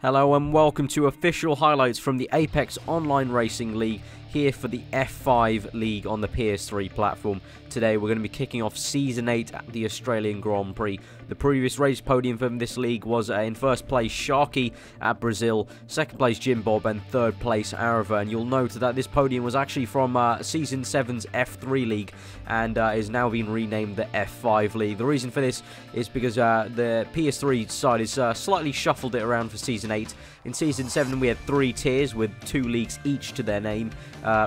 Hello and welcome to official highlights from the Apex Online Racing League here for the F5 League on the PS3 platform. Today we're going to be kicking off Season 8 at the Australian Grand Prix. The previous race podium from this league was in first place Sharky at Brazil, second place Jim Bob, and third place Arava. And you'll note that this podium was actually from Season 7's F3 League and is now being renamed the F5 League. The reason for this is because the PS3 side is slightly shuffled it around for Season 8. In Season 7 we had 3 tiers with 2 leagues each to their name,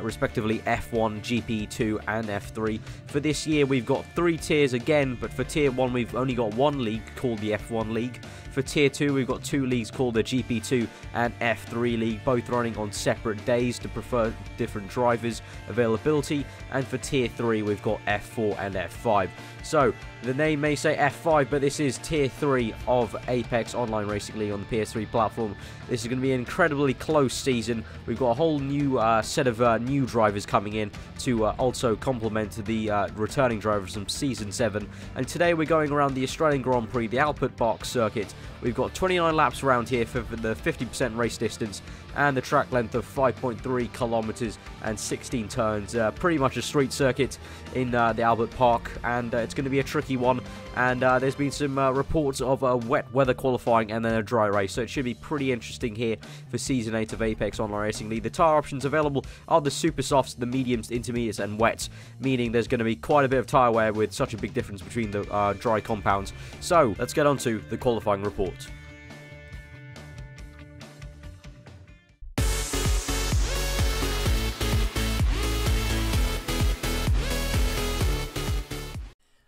respectively F1, GP2 and F3. For this year we've got 3 tiers again, but for Tier 1 we've only got 1 league called the F1 League. For Tier 2 we've got 2 leagues called the GP2 and F3 League, both running on separate days to prefer different drivers' availability. And for Tier 3 we've got F4 and F5. So the name may say F5, but this is Tier 3 of Apex Online Racing League on the PS3 platform. This is going to be an incredibly close season. We've got a whole new set of new drivers coming in to also complement the returning drivers from Season 7. And today we're going around the Australian Grand Prix, the Albert Park circuit. We've got 29 laps around here for the 50% race distance and the track length of 5.3 kilometers and 16 turns. Pretty much a street circuit in the Albert Park, and it's going to be a tricky one. And there's been some reports of a wet weather qualifying and then a dry race, so it should be pretty interesting here for Season 8 of Apex Online Racing League. The tyre options available are the super softs, the mediums, intermediates and wets, meaning there's going to be quite a bit of tyre wear with such a big difference between the dry compounds. So let's get on to the qualifying report.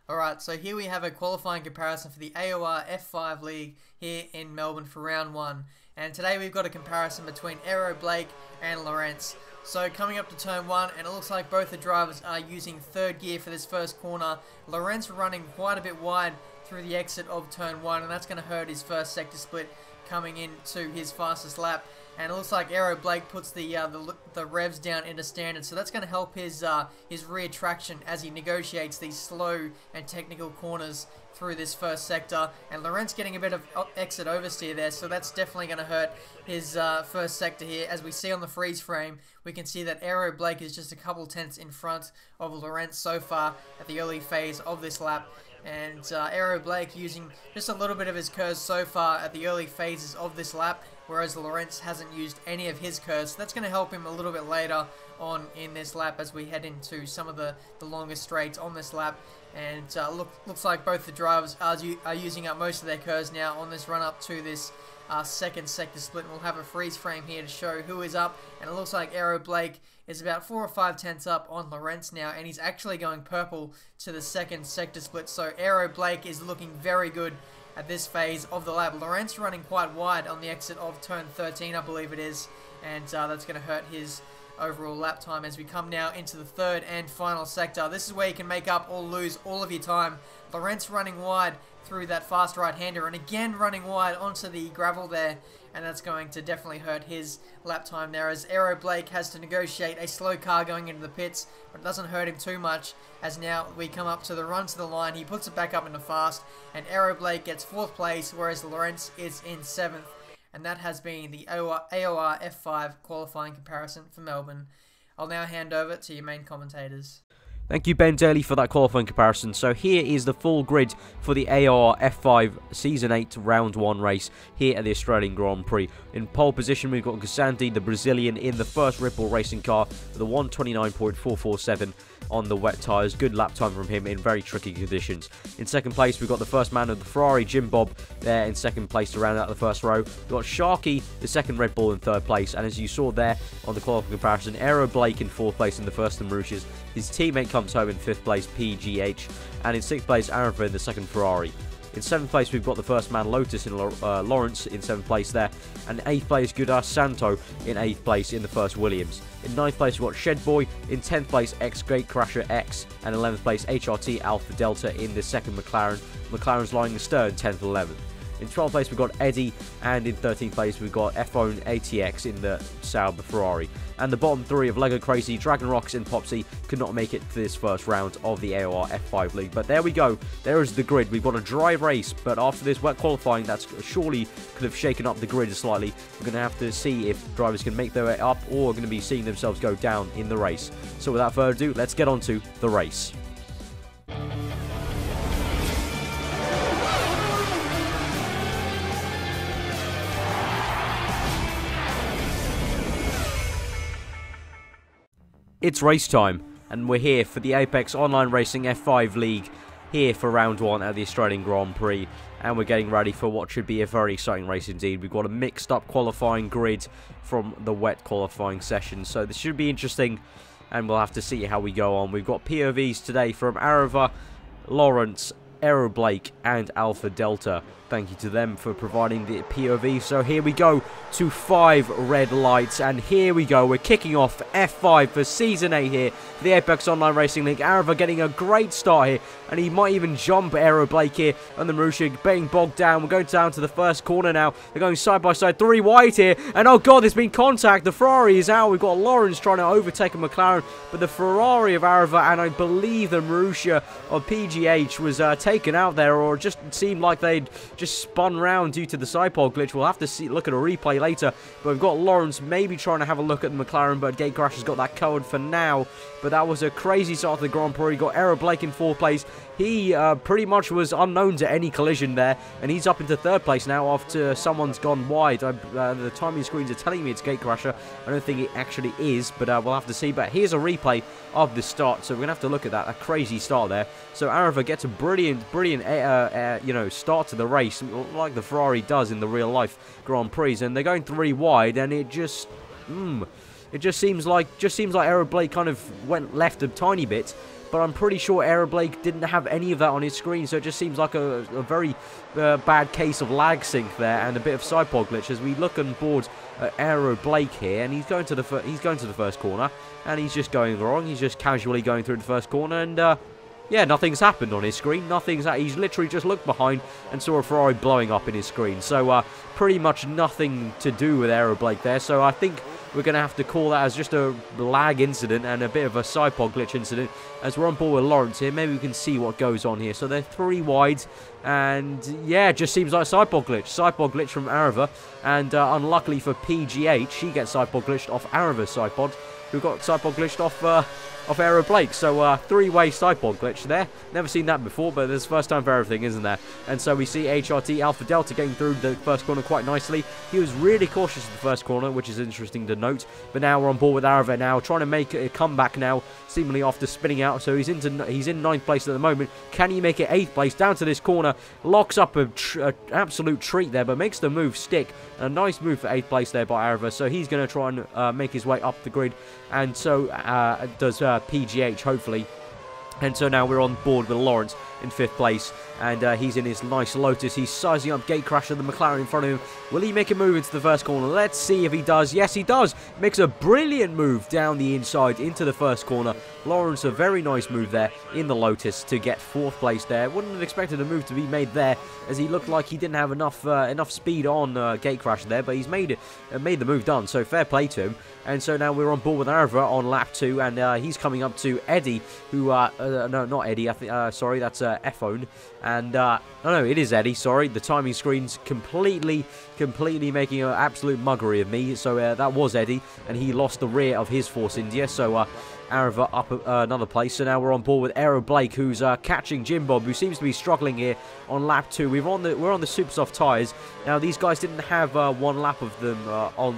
Alright, so here we have a qualifying comparison for the AOR F5 League here in Melbourne for round 1. And today we've got a comparison between Aero Blake and Lorenz. So coming up to turn 1, and it looks like both the drivers are using third gear for this first corner. Lorenz running quite a bit wide through the exit of turn 1, and that's going to hurt his first sector split coming into his fastest lap. And it looks like Aero Blake puts the revs down into standard, so that's going to help his rear traction as he negotiates these slow and technical corners through this first sector. And Lorenz getting a bit of exit oversteer there, so that's definitely going to hurt his first sector here. As we see on the freeze frame, we can see that Aero Blake is just a couple tenths in front of Lorenz so far at the early phase of this lap. And Aero Blake using just a little bit of his curves so far at the early phases of this lap, whereas Lorenz hasn't used any of his curves. So that's going to help him a little bit later on in this lap as we head into some of the longer straights on this lap. And looks like both the drivers are using up most of their curves now on this run up to this second sector split. And we'll have a freeze frame here to show who is up, and it looks like Aero Blake is about 4 or 5 tenths up on Lorenz now, and he's actually going purple to the second sector split. So Aero Blake is looking very good at this phase of the lap. Lorenz running quite wide on the exit of turn 13, I believe it is, and that's going to hurt his overall lap time as we come now into the third and final sector. This is where you can make up or lose all of your time. Lorenz running wide through that fast right-hander, and again running wide onto the gravel there, and that's going to definitely hurt his lap time there, as Aero Blake has to negotiate a slow car going into the pits, but it doesn't hurt him too much, as now we come up to the run to the line. He puts it back up into fast, and Aero Blake gets 4th place, whereas Lorenz is in 7th. And that has been the AOR F5 qualifying comparison for Melbourne. I'll now hand over to your main commentators. Thank you, Ben Daly, for that qualifying comparison. So here is the full grid for the AOR F5 Season 8 Round 1 race here at the Australian Grand Prix. In pole position, we've got Gasanti, the Brazilian, in the first Red Bull racing car with a 1:29.447 on the wet tyres. Good lap time from him in very tricky conditions. In second place, we've got the first man of the Ferrari, Jim Bob, there in second place to round out the first row. We've got Sharky, the second Red Bull, in third place. And as you saw there on the qualifying comparison, Aero Blake in 4th place in the first and Mauritius. His teammate comes home in 5th place, PGH. And in 6th place, Arava in the second Ferrari. In 7th place, we've got the first man, Lotus, in Lawrence in 7th place there. And 8th place, Gudas Santo in 8th place in the first Williams. In 9th place, we've got Shedboy. In 10th place, Gatecrasher X. And 11th place, HRT Alpha Delta in the second McLaren. McLaren's lying astern, 10th and 11th. In 12th place, we've got Eddie, and in 13th place, we've got F-Own ATX in the Sauber Ferrari. And the bottom three of Lego Crazy, Dragon Rocks, and Popsy could not make it to this first round of the AOR F5 League. But there we go. There is the grid. We've got a dry race, but after this wet qualifying, that's surely could have shaken up the grid slightly. We're going to have to see if drivers can make their way up or are going to be seeing themselves go down in the race. So without further ado, let's get on to the race. It's race time, and we're here for the Apex Online Racing F5 League, here for round 1 at the Australian Grand Prix, and we're getting ready for what should be a very exciting race indeed. We've got a mixed up qualifying grid from the wet qualifying session, so this should be interesting, and we'll have to see how we go on. We've got POVs today from Arava, Lawrence, Aero Blake, and Alpha Delta. Thank you to them for providing the POV. So here we go to 5 red lights, and here we go. We're kicking off F5 for Season 8 here for the Apex Online Racing League. Arava getting a great start here, and he might even jump Aero Blake here, and the Marussia being bogged down. We're going down to the first corner now. They're going side by side, 3 wide here, and oh god, there's been contact. The Ferrari is out. We've got Lawrence trying to overtake a McLaren, but the Ferrari of Arava, and I believe the Marussia of PGH was taken out there, or it just seemed like they'd just spun round due to the sidepod glitch. We'll have to look at a replay later, but we've got Lawrence maybe trying to have a look at the McLaren, but Gate Crash has got that covered for now. But that was a crazy start to the Grand Prix. Got Aero Blake in 4th place. He pretty much was unknown to any collision there, and he's up into 3rd place now after someone's gone wide. The timing screens are telling me it's Gate Crasher. I don't think it actually is, but we'll have to see. But here's a replay of the start, so we're going to have to look at that. A crazy start there. So Arava gets a brilliant start to the race, like the Ferrari does in the real life Grand Prix, and they're going 3 wide, and it just seems like Aero Blake kind of went left a tiny bit, but I'm pretty sure Aero Blake didn't have any of that on his screen, so it just seems like a very bad case of lag sync there and a bit of sidepod glitch as we look on board Aero Blake here, and he's going to the first corner, and he's just going wrong. He's just casually going through the first corner, and yeah, nothing's happened on his screen. He's literally just looked behind and saw a Ferrari blowing up in his screen. So pretty much nothing to do with Aero Blake there. So I think we're going to have to call that as just a lag incident and a bit of a sidepod glitch incident. As we're on board with Lawrence here, maybe we can see what goes on here. So they're 3 wide, and yeah, it just seems like a sidepod glitch. Sidepod glitch from Arava, and unluckily for PGH, she gets sidepod glitched off Arava's sidepod, who got sidepod glitched off Aero Blake. So 3-way sidepod glitch there. Never seen that before, but it's the first time for everything, isn't there? And so we see HRT Alpha Delta getting through the first corner quite nicely. He was really cautious at the first corner, which is interesting to note. But now we're on board with Arava now, trying to make a comeback now, seemingly after spinning out. So he's in 9th place at the moment. Can he make it 8th place? Down to this corner, locks up an absolute treat there, but makes the move stick. A nice move for 8th place there by Arava. So he's going to try and make his way up the grid, and so does PGH, hopefully. And so now we're on board with Lawrence in 5th place, and he's in his nice Lotus. He's sizing up Gate Crasher, the McLaren in front of him. Will he make a move into the first corner? Let's see if he does. Yes, he does. Makes a brilliant move down the inside into the first corner. Lawrence, a very nice move there in the Lotus to get 4th place there. Wouldn't have expected a move to be made there, as he looked like he didn't have enough speed on Gate Crasher there, but he's made the move done, so fair play to him. And so now we're on board with Arava on lap 2, and he's coming up to Eddie, who, no, not Eddie, I think, sorry, that's F-Own, and, no, it is Eddie, sorry, the timing screen's completely making an absolute muggery of me, so that was Eddie, and he lost the rear of his Force India, so, Arava up another place. So now we're on board with Aero Blake, who's catching Jim Bob, who seems to be struggling here on lap 2. We're on the super soft tyres. Now these guys didn't have 1 lap of them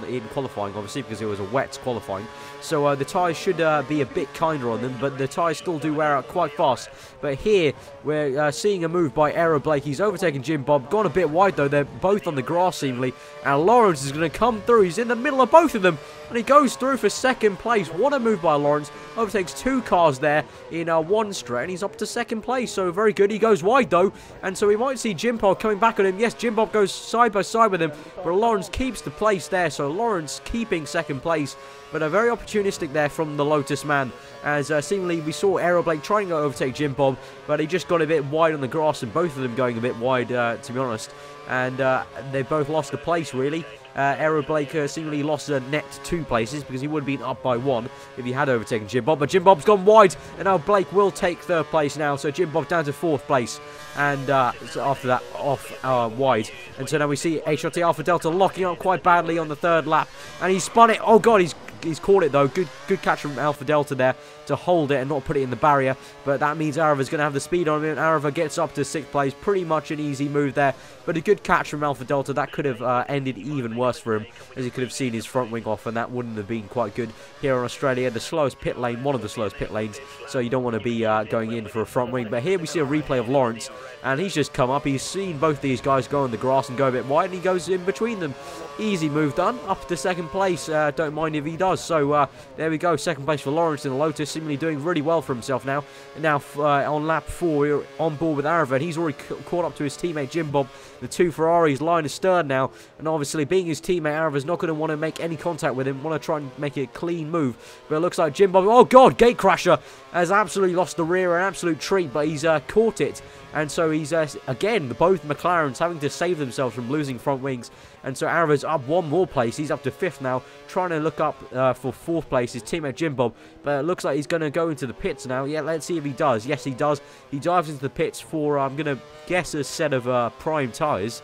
in qualifying, obviously, because it was a wet qualifying. So the tyres should be a bit kinder on them, but the tyres still do wear out quite fast. But here we're seeing a move by Aero Blake. He's overtaken Jim Bob, gone a bit wide though. They're both on the grass seemingly, and Lawrence is going to come through. He's in the middle of both of them, and he goes through for second place. What a move by Lawrence. Overtakes 2 cars there in one straight, and he's up to second place. So very good. He goes wide though, and so we might see Jim Bob coming back on him. Yes, Jim Bob goes side by side with him, but Lawrence keeps the place there. So Lawrence keeping second place, but a very opportunistic there from the Lotus man, as seemingly we saw Aero Blake trying to overtake Jim Bob, but he just got a bit wide on the grass, and both of them going a bit wide, to be honest. And they both lost the place, really. Aero Blake seemingly lost a net 2 places, because he would have been up by 1 if he had overtaken Jim Bob. But Jim Bob's gone wide, and now Blake will take 3rd place now. So Jim Bob down to 4th place, and so after that off wide. And so now we see HRT Alpha Delta locking up quite badly on the 3rd lap, and he spun it. Oh god, he's caught it though. Good catch from Alpha Delta there to hold it and not put it in the barrier. But that means Arava's going to have the speed on him, and Arava gets up to 6th place. Pretty much an easy move there, but a good catch from Alpha Delta. That could have ended even worse for him, as he could have seen his front wing off, and that wouldn't have been quite good. Here in Australia, the slowest pit lane, one of the slowest pit lanes, so you don't want to be going in for a front wing. But here we see a replay of Lawrence, and he's just come up. He's seen both these guys go on the grass and go a bit wide, and he goes in between them. Easy move done, up to 2nd place. Don't mind if he does. So there we go, 2nd place for Lawrence in the Lotus, seemingly doing really well for himself now. And now on lap 4, we're on board with Arava, and he's already caught up to his teammate Jim Bob. The 2 Ferraris line astern now, and obviously being his teammate, Arava's not going to want to make any contact with him, want to try and make it a clean move. But it looks like Jim Bob, oh god, gate crasher, has absolutely lost the rear, an absolute treat, but he's caught it. And so he's, again, both McLarens having to save themselves from losing front wings. And so Arava's up 1 more place. He's up to 5th now, trying to look up for 4th place, his teammate Jim Bob. But it looks like he's going to go into the pits now. Yeah, let's see if he does. Yes, he does. He dives into the pits for, I'm going to guess, a set of prime tyres.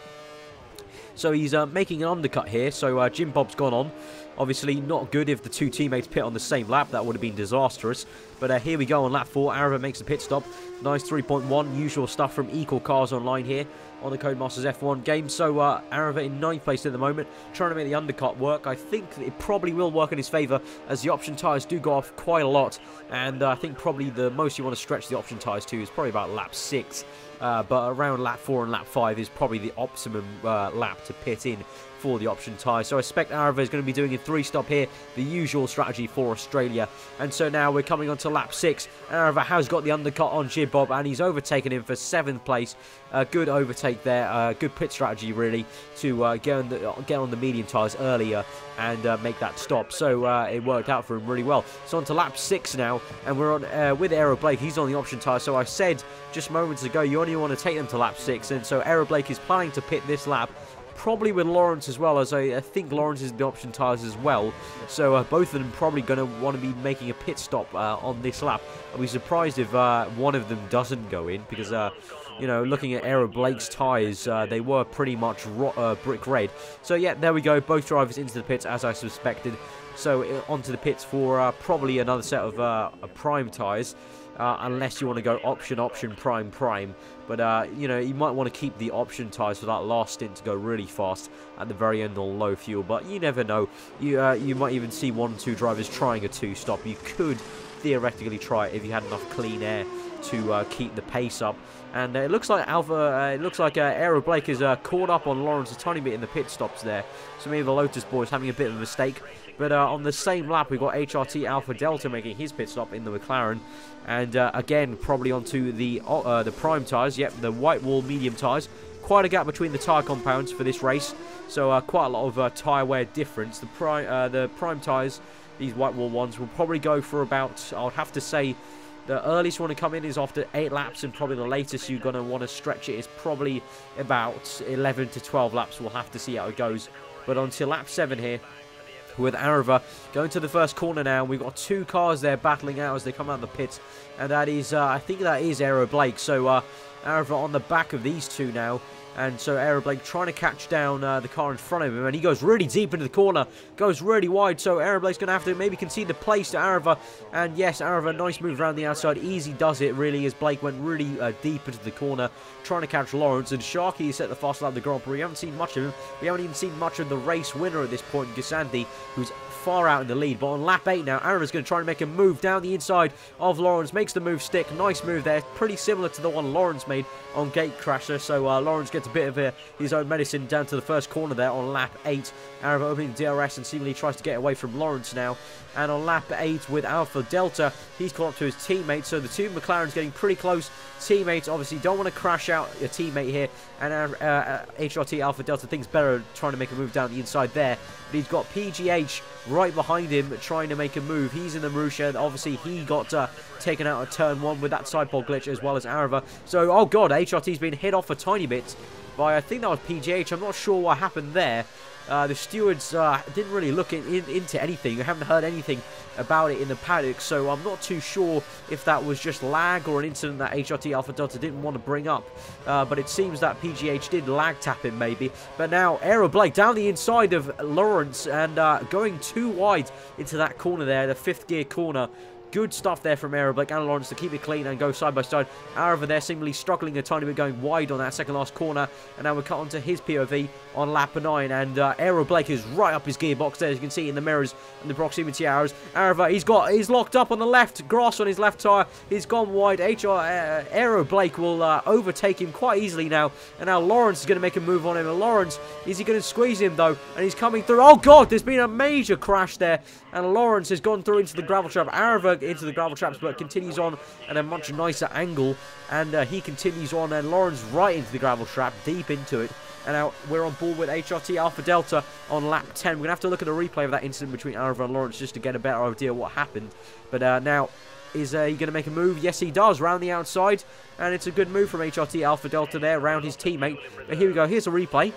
So he's making an undercut here. So Jim Bob's gone on. Obviously not good if the 2 teammates pit on the same lap. That would have been disastrous. But here we go on lap 4. Arava makes the pit stop. Nice 3.1. Usual stuff from Equal Cars Online here on the Codemasters F1 game. So Arava in 9th place at the moment, trying to make the undercut work. I think it probably will work in his favour, as the option tyres do go off quite a lot. And I think probably the most you want to stretch the option tyres to is probably about lap 6. But around lap 4 and lap 5 is probably the optimum lap to pit in for the option tyre. So I expect Arava is going to be doing a 3-stop here, the usual strategy for Australia. And so now we're coming on to lap 6. Arava has got the undercut on Jim Bob, and he's overtaken him for 7th place. Good overtake there, good pit strategy really, to get on the medium tyres earlier and make that stop. So it worked out for him really well. So on to lap 6 now, and we're on with Aero Blake. He's on the option tyre. So I said just moments ago, you only want to take them to lap 6, and so Aero Blake is planning to pit this lap, probably with Lawrence as well, as I think Lawrence is the option tyres as well. So both of them probably going to want to be making a pit stop on this lap. I'll be surprised if one of them doesn't go in, because you know, looking at Aero Blake's tyres, they were pretty much brick red. So yeah, there we go, both drivers into the pits as I suspected. So onto the pits for probably another set of prime tyres. Unless you want to go option, prime. But, you know, you might want to keep the option tyres for that last stint to go really fast at the very end on low fuel. But you never know. You might even see 1 or 2 drivers trying a 2-stop. You could theoretically try it if you had enough clean air to keep the pace up. And it looks like Aero Blake is caught up on Lawrence a tiny bit in the pit stops there. So maybe the Lotus boys having a bit of a mistake. But on the same lap, we've got HRT Alpha Delta making his pit stop in the McLaren. And again, probably onto the prime tyres. Yep, the white wall medium tyres. Quite a gap between the tyre compounds for this race. So quite a lot of tyre wear difference. The prime tyres, these white wall ones, will probably go for about, I would have to say, the earliest you want to come in is after 8 laps, and probably the latest you're going to want to stretch it is probably about 11 to 12 laps. We'll have to see how it goes. But until lap 7 here, with Arava going to the first corner now. We've got 2 cars there battling out as they come out of the pits, and that is, I think that is Aero Blake. So Arava on the back of these 2 now. And so Aero Blake trying to catch down the car in front of him, and he goes really deep into the corner, goes really wide. So Aero Blake's going to have to maybe concede the place to Arava. And yes, Arava, nice move around the outside, easy does it really, as Blake went really deep into the corner, trying to catch Lawrence. And Sharky is set the fast lap of the Grand Prix. We haven't seen much of him. We haven't even seen much of the race winner at this point, Gasandi, who's far out in the lead. But on lap 8 now, Arava's going to try and make a move down the inside of Lawrence, makes the move stick. Nice move there, pretty similar to the one Lawrence made on Gate Crasher. So Lawrence gets gets a bit of his own medicine down to the first corner there on lap 8. Arava opening DRS and seemingly tries to get away from Lawrence now. And on lap 8 with Alpha Delta, he's caught up to his teammate. So the two McLarens getting pretty close. Teammates obviously don't want to crash out a teammate here. And HRT Alpha Delta thinks better trying to make a move down the inside there. But he's got PGH right behind him trying to make a move. He's in the Marussia. Obviously, he got taken out of turn 1 with that sidepod glitch as well as Arava. So, oh god, HRT's been hit off a tiny bit by, I think that was PGH. I'm not sure what happened there. The stewards didn't really look into anything. I haven't heard anything about it in the paddock, so I'm not too sure if that was just lag or an incident that HRT Alpha Delta didn't want to bring up. But it seems that PGH did lag tap him maybe. But now Aero Blake down the inside of Lawrence and going too wide into that corner there, the 5th gear corner. Good stuff there from Aero Blake and Lawrence to keep it clean and go side by side. Arava there seemingly struggling a tiny bit, going wide on that second last corner. And now we cut onto his POV on lap 9. And Aero Blake is right up his gearbox there, as you can see in the mirrors and the proximity arrows. Arava, he's locked up on the left, grass on his left tyre. He's gone wide. Aero Blake will overtake him quite easily now. And now Lawrence is going to make a move on him. And Lawrence, is he going to squeeze him though? And he's coming through. Oh god, there's been a major crash there. And Lawrence has gone through into the gravel trap. Arava into the gravel traps, but continues on at a much nicer angle. And he continues on, and Lawrence right into the gravel trap, deep into it. And now we're on board with HRT Alpha Delta on lap 10. We're going to have to look at a replay of that incident between Arava and Lawrence just to get a better idea of what happened. But now, is he going to make a move? Yes, he does, round the outside. And it's a good move from HRT Alpha Delta there, around his teammate. But here we go, here's a replay.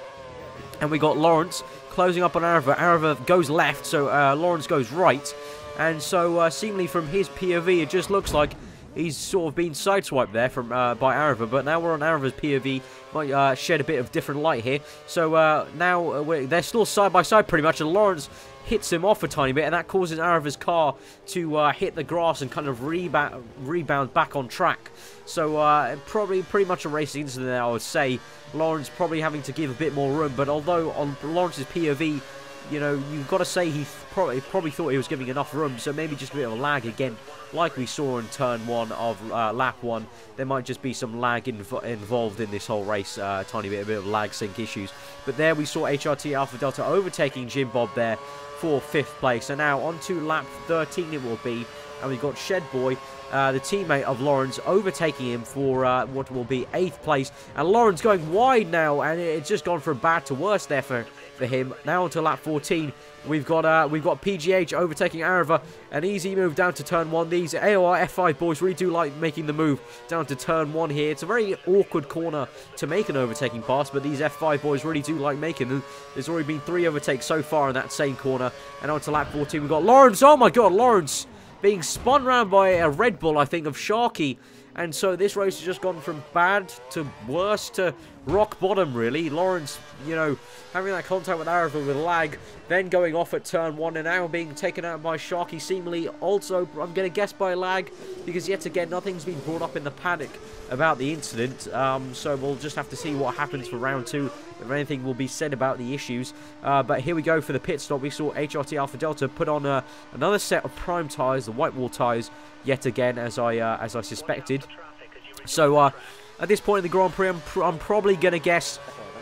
And we got Lawrence closing up on Arava. Arava goes left, so Lawrence goes right. And so, seemingly from his POV, it just looks like he's sort of been sideswiped there from by Arava. But now we're on Arava's POV. Might shed a bit of different light here. So now they're still side by side pretty much. And Lawrence hits him off a tiny bit. And that causes Arava's car to hit the grass and kind of rebound back on track. So probably pretty much a racing incident there, I would say. Lawrence probably having to give a bit more room. But although on Lawrence's POV, you know, you've got to say he probably thought he was giving enough room, so maybe just a bit of a lag again, like we saw in turn 1 of lap 1. There might just be some lag involved in this whole race, a bit of lag sync issues. But there we saw HRT Alpha Delta overtaking Jim Bob there for 5th place. And now on to lap 13 it will be, and we've got Shed Boy, the teammate of Lawrence, overtaking him for what will be 8th place. And Lawrence going wide now, and it's just gone from bad to worse there for him. Now on to lap 14. We've got PGH overtaking Arava. An easy move down to turn 1. These AOR F5 boys really do like making the move down to turn 1 here. It's a very awkward corner to make an overtaking pass, but these F5 boys really do like making them. There's already been 3 overtakes so far in that same corner. And on to lap 14, we've got Lawrence. Oh my god, Lawrence being spun around by a Red Bull, I think, of Sharky. And so this race has just gone from bad to worse to rock bottom, really. Lawrence, you know, having that contact with Arava with lag, then going off at turn 1, and now being taken out by Sharky, seemingly also, I'm going to guess, by lag, because yet again, nothing's been brought up in the paddock about the incident. So we'll just have to see what happens for round 2, if anything will be said about the issues. But here we go for the pit stop. We saw HRT Alpha Delta put on another set of prime tyres, the white wall tyres, yet again, as I suspected. So at this point in the Grand Prix, I'm probably going to guess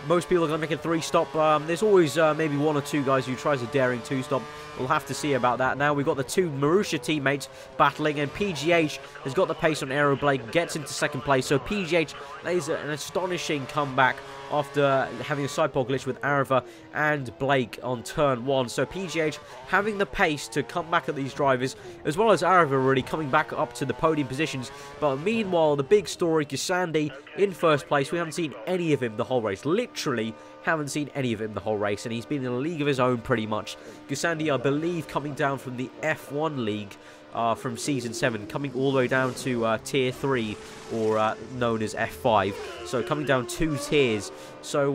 most people are going to make a 3-stop. There's always maybe 1 or 2 guys who tries a daring 2-stop. We'll have to see about that. Now we've got the 2 Marussia teammates battling, and PGH has got the pace on Aero Blake, gets into 2nd place. So PGH lays an astonishing comeback after having a sidepod glitch with Arava and Blake on turn 1. So PGH having the pace to come back at these drivers, as well as Arava really coming back up to the podium positions. But meanwhile, the big story, Ghassandy in 1st place. We haven't seen any of him the whole race. Literally haven't seen any of him the whole race, and he's been in a league of his own pretty much. Ghassandy, I believe, coming down from the F1 league from Season 7, coming all the way down to Tier 3, or known as F5. So coming down 2 tiers. So,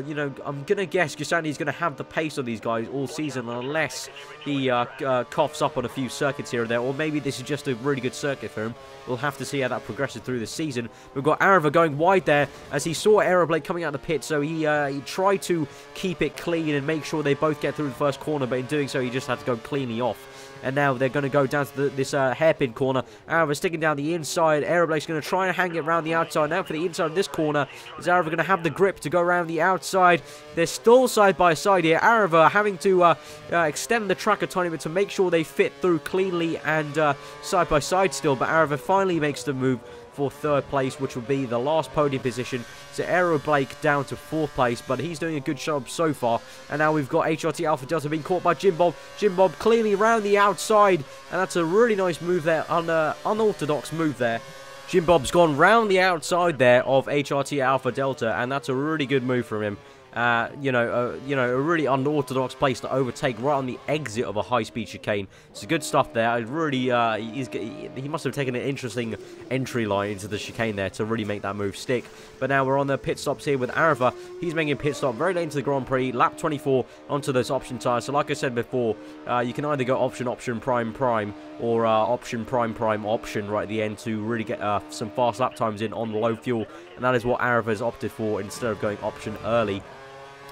you know, I'm going to guess Ghassandy's going to have the pace on these guys all season, unless he coughs up on a few circuits here and there, or maybe this is just a really good circuit for him. We'll have to see how that progresses through the season. We've got Arava going wide there, as he saw Aero Blake coming out of the pit, so he tried to keep it clean and make sure they both get through the first corner, but in doing so, he just had to go cleanly off. And now they're going to go down to this hairpin corner. Arava sticking down the inside. Aeroblake's going to try and hang it around the outside. Now for the inside of this corner, is Arava going to have the grip to go around the outside? They're still side by side here. Arava having to extend the track a tiny bit to make sure they fit through cleanly and side by side still, but Arava finally makes the move for third place, which will be the last podium position. So Aero Blake down to fourth place, but he's doing a good job so far. And now we've got HRT Alpha Delta being caught by Jim Bob. Jim Bob cleanly around the outside, and that's a really nice move there, unorthodox move there. Jim Bob's gone round the outside there of HRT Alpha Delta, and that's a really good move from him. A really unorthodox place to overtake right on the exit of a high-speed chicane. It's good stuff there. He must have taken an interesting entry line into the chicane there to really make that move stick. But now we're on the pit stops here with Arava. He's making a pit stop very late into the Grand Prix, lap 24 onto those option tyres. So like I said before, you can either go option, prime, or option, prime, option right at the end to really get some fast lap times in on low fuel. And that is what Arava has opted for instead of going option early.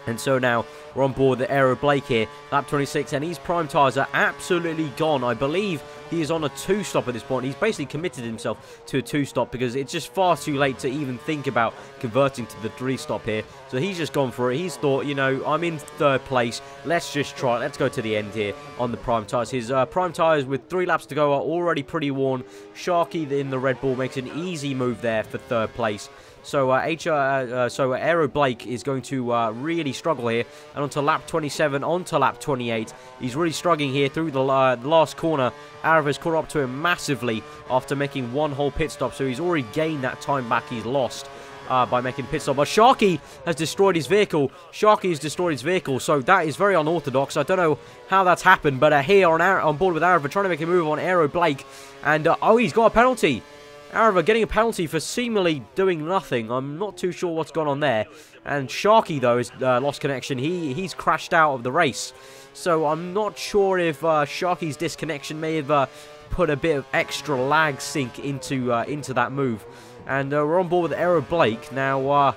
And so now we're on board the Aero Blake here, lap 26, and his prime tyres are absolutely gone. I believe he is on a 2-stop at this point. He's basically committed himself to a 2-stop because it's just far too late to even think about converting to the 3-stop here. So he's just gone for it. He's thought, you know, I'm in third place. Let's just try it. Let's go to the end here on the prime tyres. His prime tyres with 3 laps to go are already pretty worn. Sharky in the Red Bull makes an easy move there for third place. So Aero Blake is going to really struggle here, and onto lap 27, onto lap 28. He's really struggling here through the last corner. Arava's caught up to him massively after making one whole pit stop, so he's already gained that time back he's lost by making pit stop. But Sharky has destroyed his vehicle. Sharky has destroyed his vehicle, so that is very unorthodox. I don't know how that's happened, but here on board with Arava, trying to make a move on Aero Blake, and oh, he's got a penalty. Arava getting a penalty for seemingly doing nothing. I'm not too sure what's gone on there. And Sharky, though, has lost connection. He's crashed out of the race. So I'm not sure if Sharky's disconnection may have put a bit of extra lag sync into that move. And we're on board with Aero Blake. Now,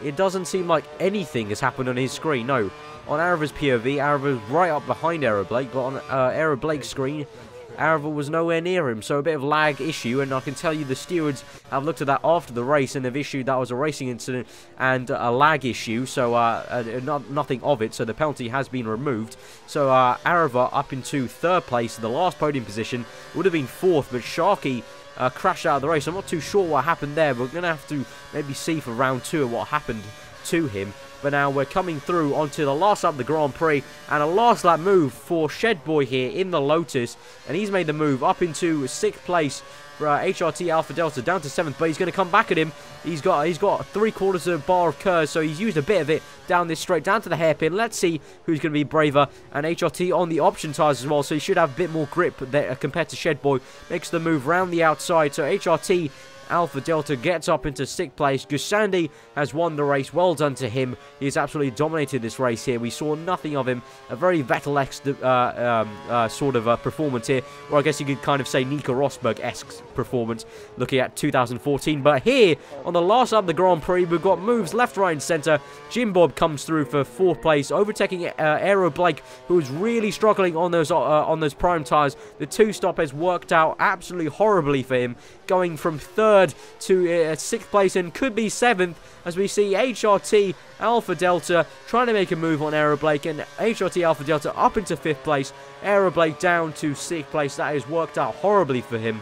it doesn't seem like anything has happened on his screen. No, on Arava's POV, Arava's right up behind Aero Blake. But on Aero Blake's screen, Arava was nowhere near him, so a bit of lag issue, and I can tell you the stewards have looked at that after the race and have issued that was a racing incident and a lag issue, so nothing of it, so the penalty has been removed. So Arava up into third place, the last podium position, would have been fourth, but Sharky crashed out of the race. I'm not too sure what happened there, but we're going to have to maybe see for round 2 what happened to him. But now we're coming through onto the last lap of the Grand Prix, and a last lap move for Shedboy here in the Lotus, and he's made the move up into 6th place for HRT Alpha Delta, down to 7th, but he's going to come back at him. He's got 3/4 of a bar of curves, so he's used a bit of it down this straight, down to the hairpin. Let's see who's going to be braver, and HRT on the option tyres as well, so he should have a bit more grip there compared to Shedboy. Makes the move round the outside, so HRT Alpha Delta gets up into 6th place. Gusandi has won the race. Well done to him. He's absolutely dominated this race here. We saw nothing of him. A very Vettel-esque sort of performance here. Or I guess you could kind of say Nico Rosberg-esque performance looking at 2014. But here, on the last lap of the Grand Prix, we've got moves left, right and centre. Jim Bob comes through for 4th place, overtaking Aero Blake, who was really struggling on those prime tyres. The 2-stop has worked out absolutely horribly for him, going from 3rd to 6th place and could be 7th, as we see HRT Alpha Delta trying to make a move on Aero Blake, and HRT Alpha Delta up into 5th place, Aero Blake down to 6th place. That has worked out horribly for him.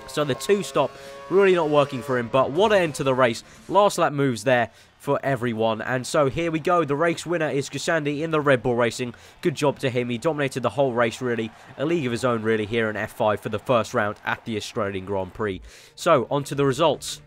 So the 2-stop really not working for him, but what an end to the race. Last lap moves there for everyone. And so here we go. The race winner is Gusandi in the Red Bull Racing. Good job to him. He dominated the whole race, really. A league of his own, really, here in F5 for the first round at the Australian Grand Prix. So, on to the results.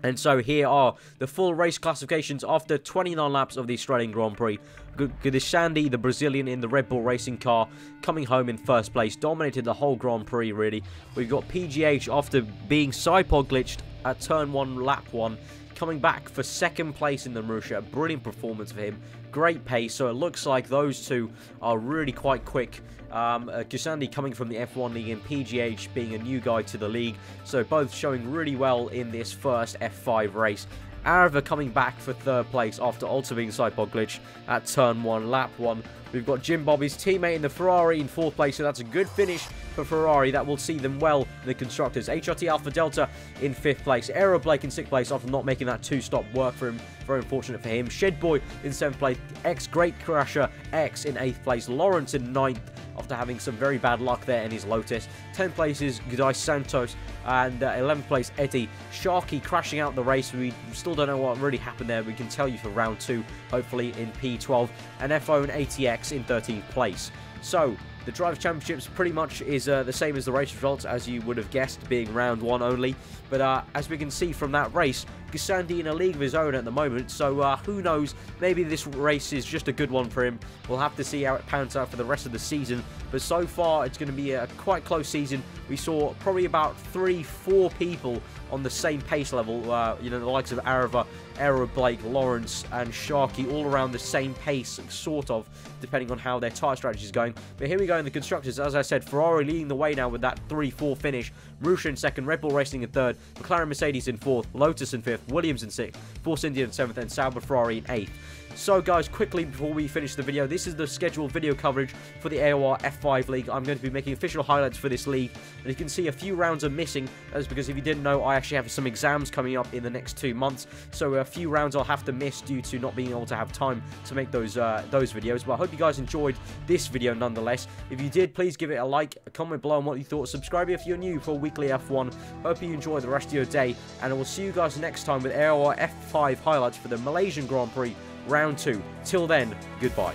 And so here are the full race classifications after 29 laps of the Australian Grand Prix. Gusandi, the Brazilian in the Red Bull Racing car, coming home in 1st place. Dominated the whole Grand Prix, really. We've got PGH after being sidepod glitched at turn 1, lap 1. Coming back for 2nd place in the Marussia. A brilliant performance for him. Great pace, so it looks like those two are really quite quick. Gusandi coming from the F1 League and PGH being a new guy to the league. So both showing really well in this first F5 race Arava coming back for 3rd place after also being sidepod glitch at turn 1, lap 1. We've got Jim Bobby's teammate in the Ferrari in 4th place, so that's a good finish for Ferrari. That will see them well in the Constructors. HRT Alpha Delta in 5th place. Aero Blake in 6th place after not making that 2-stop work for him. Very unfortunate for him. Shedboy in 7th place. X Great Crasher X in 8th place. Lawrence in 9th after having some very bad luck there in his Lotus. 10th place is Gudai Santos, and 11th place Eddie. Sharky crashing out the race. We still don't know what really happened there. We can tell you for round 2, hopefully in P12. And F-Own ATX in 13th place. So the Drivers' Championships pretty much is the same as the race results, as you would have guessed, being round 1 only. But as we can see from that race, Gasandi in a league of his own at the moment, so who knows, maybe this race is just a good one for him. We'll have to see how it pans out for the rest of the season, but so far it's going to be a quite close season. We saw probably about 3-4 people on the same pace level, you know, the likes of Arava, Aero Blake, Lawrence and Sharky, all around the same pace, sort of, depending on how their tyre strategy is going. But here we go in the Constructors. As I said, Ferrari leading the way now with that 3-4 finish. Marussia in 2nd, Red Bull Racing in 3rd, McLaren Mercedes in 4th, Lotus in 5th, Williams in 6th, Force India in 7th, and Sauber Ferrari in 8th. So guys, quickly before we finish the video, this is the scheduled video coverage for the AOR F5 League. I'm going to be making official highlights for this league, and you can see a few rounds are missing. That's because if you didn't know, I actually have some exams coming up in the next 2 months, so a few rounds I'll have to miss due to not being able to have time to make those videos. But I hope you guys enjoyed this video nonetheless. If you did, please give it a like, a comment below on what you thought, subscribe if you're new for weekly F1. Hope you enjoy the rest of your day, and I will see you guys next time with AOR F5 highlights for the Malaysian Grand Prix Round 2. Till then, goodbye.